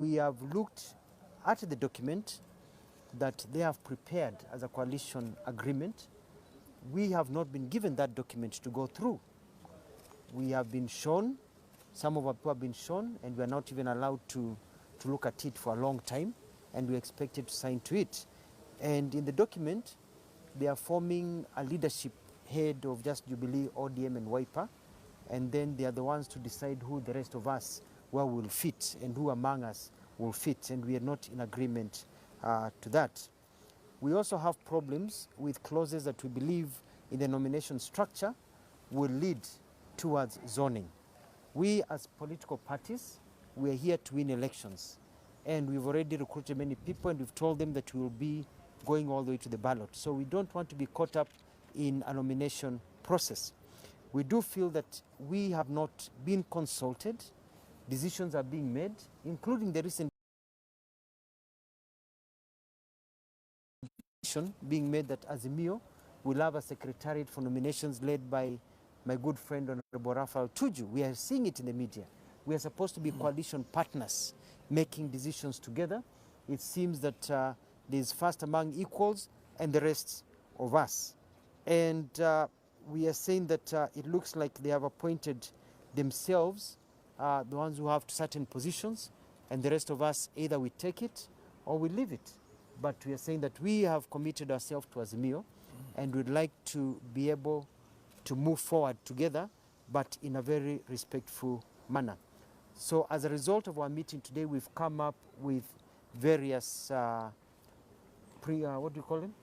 We have looked at the document that they have prepared as a coalition agreement. We have not been given that document to go through. We have been shown, some of our people have been shown, and we are not even allowed to look at it for a long time, and we expected to sign to it. And in the document, they are forming a leadership head of just Jubilee, ODM, and Wiper, and then they are the ones to decide who the rest of us where will fit and who among us will fit, and we are not in agreement to that. We also have problems with clauses that we believe in the nomination structure will lead towards zoning. We as political parties, we are here to win elections, and we've already recruited many people, and we've told them that we will be going all the way to the ballot. So we don't want to be caught up in a nomination process. We do feel that we have not been consulted. Decisions are being made, including the recent decision being made that Azimio will have a secretariat for nominations led by my good friend Honorable Rafael Tuju. We are seeing it in the media. We are supposed to be coalition partners making decisions together. It seems that there's first among equals and the rest of us. And we are saying that it looks like they have appointed themselves, the ones who have certain positions, and the rest of us, either we take it or we leave it. But we are saying that we have committed ourselves to Azimio, and we'd like to be able to move forward together, but in a very respectful manner. So as a result of our meeting today, we've come up with various, what do you call them?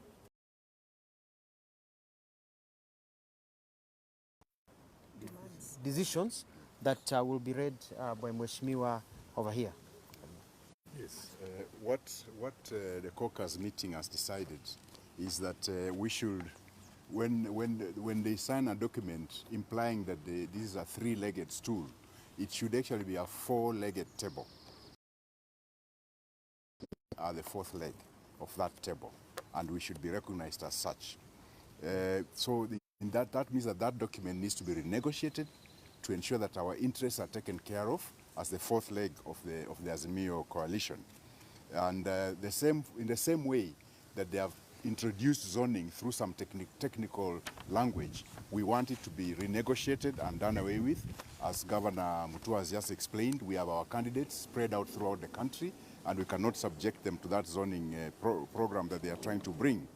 Decisions that will be read by Mheshimiwa over here. Yes, what the caucus meeting has decided is that we should, when they sign a document implying that this is a three-legged stool, it should actually be a four-legged table. The fourth leg of that table, and we should be recognized as such. That means that that document needs to be renegotiated to ensure that our interests are taken care of as the fourth leg of the Azimio coalition. And in the same way that they have introduced zoning through some technical language, we want it to be renegotiated and done away with. As Governor Mutua has just explained, we have our candidates spread out throughout the country, and we cannot subject them to that zoning program that they are trying to bring.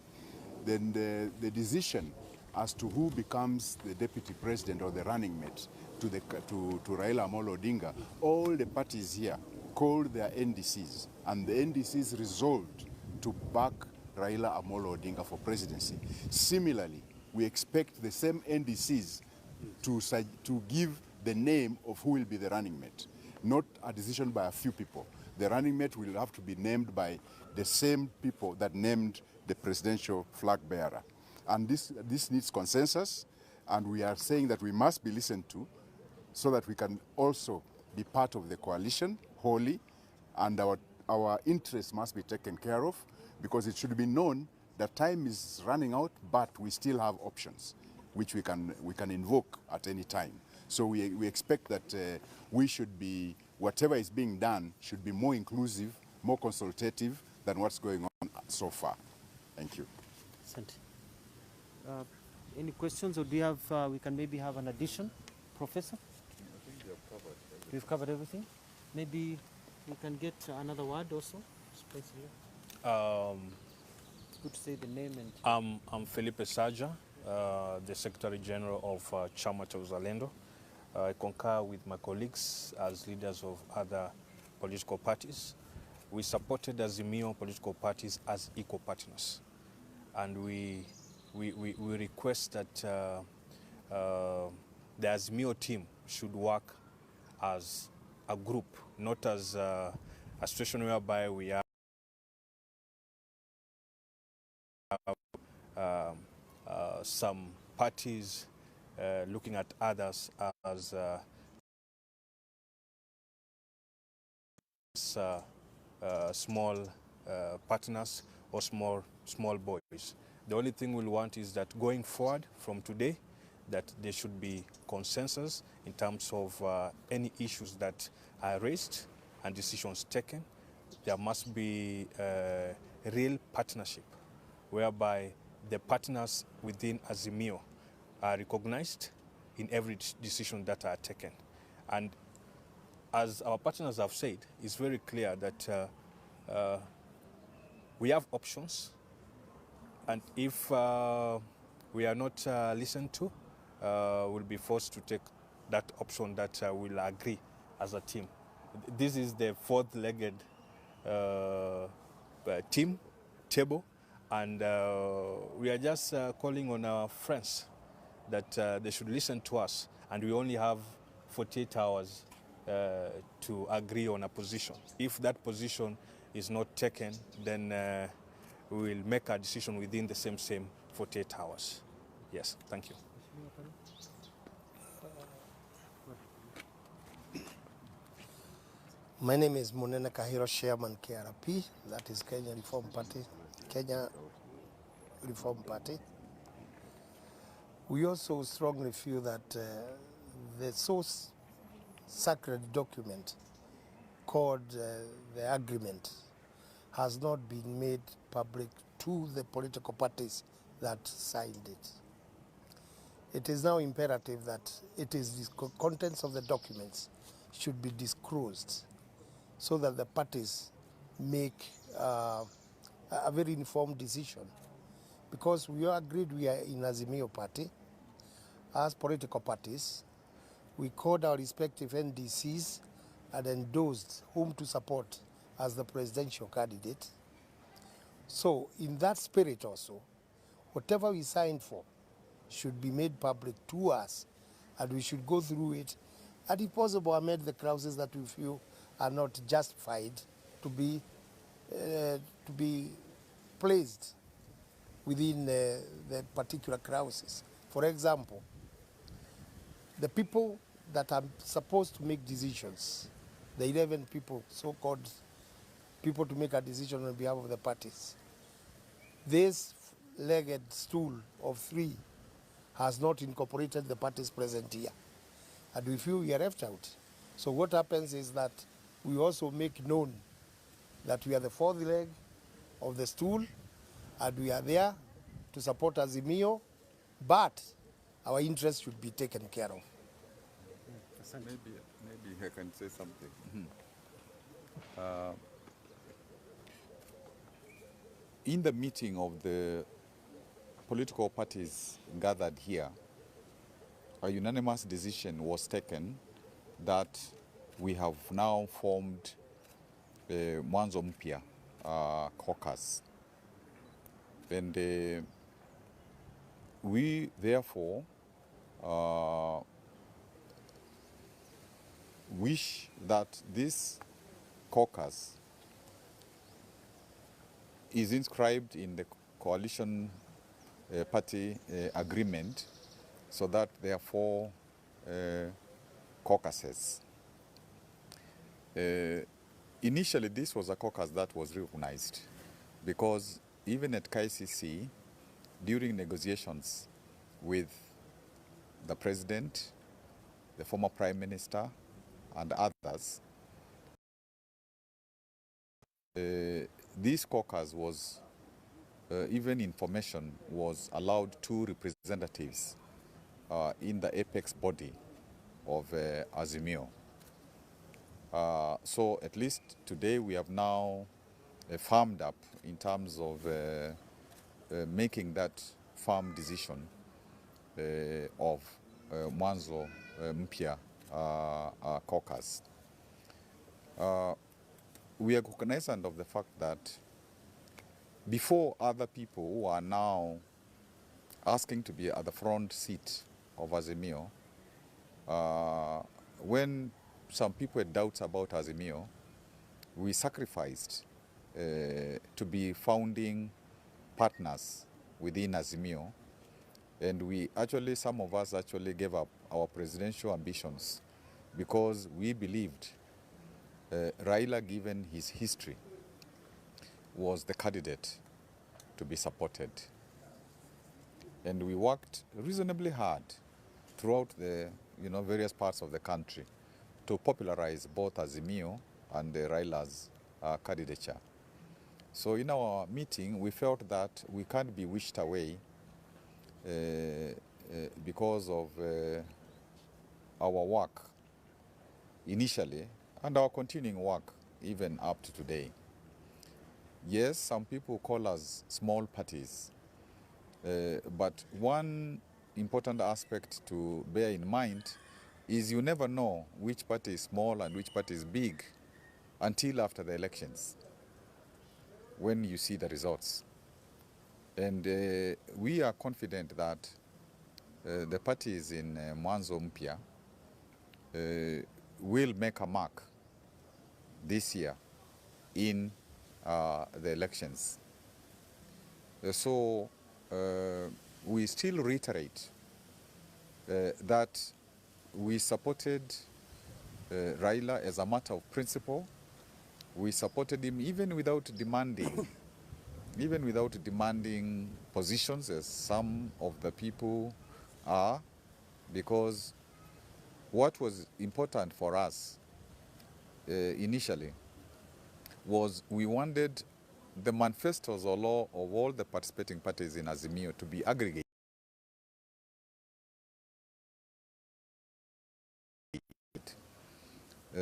Then the decision as to who becomes the deputy president or the running mate to Raila Amolo Odinga, all the parties here called their NDCs, and the NDCs resolved to back Raila Amolo Odinga for presidency. Similarly, we expect the same NDCs to give the name of who will be the running mate, not a decision by a few people. The running mate will have to be named by the same people that named the presidential flag bearer. And this needs consensus, and we are saying that we must be listened to so that we can also be part of the coalition wholly, and our interests must be taken care of, because it should be known that time is running out, but we still have options which we can invoke at any time. So we expect that we should be, whatever is being done should be more inclusive, more consultative than what's going on so far. Thank you. Any questions, or do you have, we can maybe have an addition, Professor? I think we have covered everything. We've covered everything. Maybe we can get another word also. Space here. It's good to say the name. And I'm Felipe Saja, the Secretary General of Chama cha Uzalendo. I concur with my colleagues as leaders of other political parties. We supported Azimio political parties as equal partners, and we request that the Azimio team should work as a group, not as a situation whereby we are some parties looking at others as small partners or small boys. The only thing we'll want is that going forward from today, that there should be consensus in terms of any issues that are raised, and decisions taken, there must be a real partnership whereby the partners within Azimio are recognized in every decision that are taken. And as our partners have said, it's very clear that we have options, and if we are not listened to, we'll be forced to take that option that we'll agree as a team. This is the fourth-legged team table, and we are just calling on our friends that they should listen to us, and we only have 48 hours to agree on a position. If that position is not taken, then we will make a decision within the same 48 hours. Yes, thank you. My name is Munene Kahiro, Chairman KRP, that is Kenya Reform Party. We also strongly feel that the source sacred document called the agreement has not been made public to the political parties that signed it. It is now imperative that the contents of the documents should be disclosed so that the parties make a very informed decision. Because we all agreed we are in Azimio party, as political parties, we called our respective NDCs and endorsed whom to support as the presidential candidate. So in that spirit also, whatever we signed for should be made public to us, and we should go through it, and if possible amend the clauses that we feel are not justified to be placed within the particular clauses. For example, the people that are supposed to make decisions, the 11 people, so-called people to make a decision on behalf of the parties, this legged stool of 3 has not incorporated the parties present here, and we feel we are left out. So what happens is that we also make known that we are the fourth leg of the stool, and we are there to support Azimio, but our interests should be taken care of. Maybe I can say something. In the meeting of the political parties gathered here, a unanimous decision was taken that we have now formed the Mwanzo Mpya Caucus. And we therefore wish that this caucus is inscribed in the coalition party agreement, so that there are 4 caucuses. Initially, this was a caucus that was recognized because even at KICC, during negotiations with the president, the former prime minister, and others, this caucus was, even information was allowed 2 representatives in the apex body of Azimio. So at least today we have now firmed up in terms of making that firm decision of Mwanzo Mpya Caucus. We are cognizant of the fact that before other people who are now asking to be at the front seat of Azimio, when some people had doubts about Azimio, we sacrificed to be founding partners within Azimio, and some of us actually gave up our presidential ambitions because we believed Raila, given his history, was the candidate to be supported. And we worked reasonably hard throughout the various parts of the country to popularize both Azimio and Raila's candidature. So in our meeting, we felt that we can't be wished away because of our work initially and our continuing work even up to today. Yes, some people call us small parties, but one important aspect to bear in mind is you never know which party is small and which party is big until after the elections, when you see the results. And we are confident that the parties in Mwanzo Mpya will make a mark this year in the elections. So we still reiterate that we supported Raila as a matter of principle. We supported him even without demanding positions, as some of the people are, because what was important for us initially was we wanted the manifestos or law of all the participating parties in Azimio to be aggregated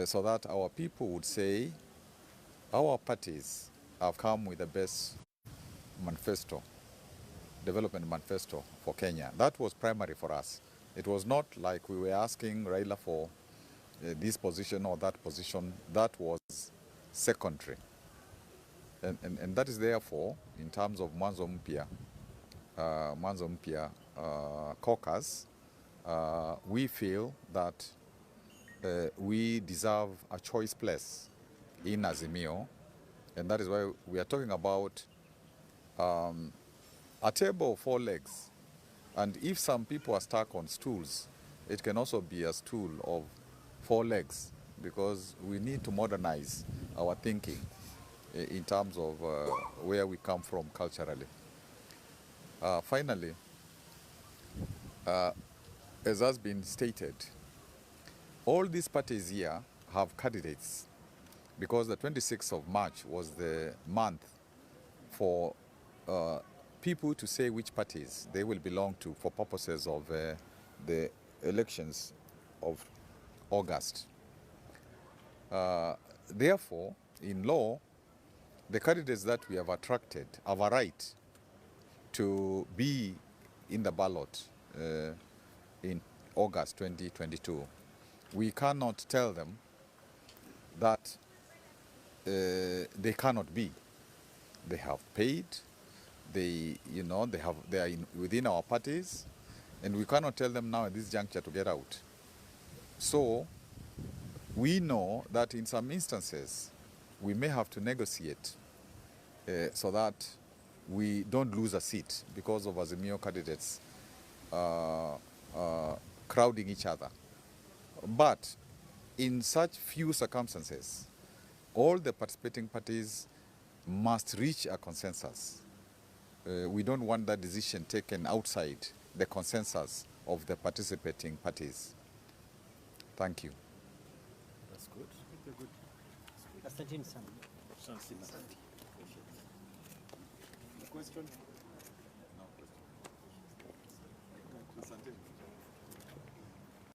so that our people would say our parties have come with the best manifesto, development manifesto for Kenya. That was primary for us. It was not like we were asking Raila for this position or that position. That was secondary. And that is therefore, in terms of Mwanzo Mpya Caucus, we feel that we deserve a choice place in Azimio, and that is why we are talking about a table of 4 legs. And if some people are stuck on stools, it can also be a stool of 4 legs, because we need to modernize our thinking in terms of where we come from culturally. Finally, as has been stated, all these parties here have candidates, because the 26th of March was the month for people to say which parties they will belong to for purposes of the elections of August. Therefore, in law, the candidates that we have attracted have a right to be in the ballot in August 2022. We cannot tell them that they cannot be. They have paid, they are within our parties, and we cannot tell them now at this juncture to get out. So we know that in some instances we may have to negotiate so that we don't lose a seat because of Azimio candidates crowding each other. But in such few circumstances, all the participating parties must reach a consensus. We don't want that decision taken outside the consensus of the participating parties. Thank you. That's good. You're good. Asanteni sana. Asante. Question?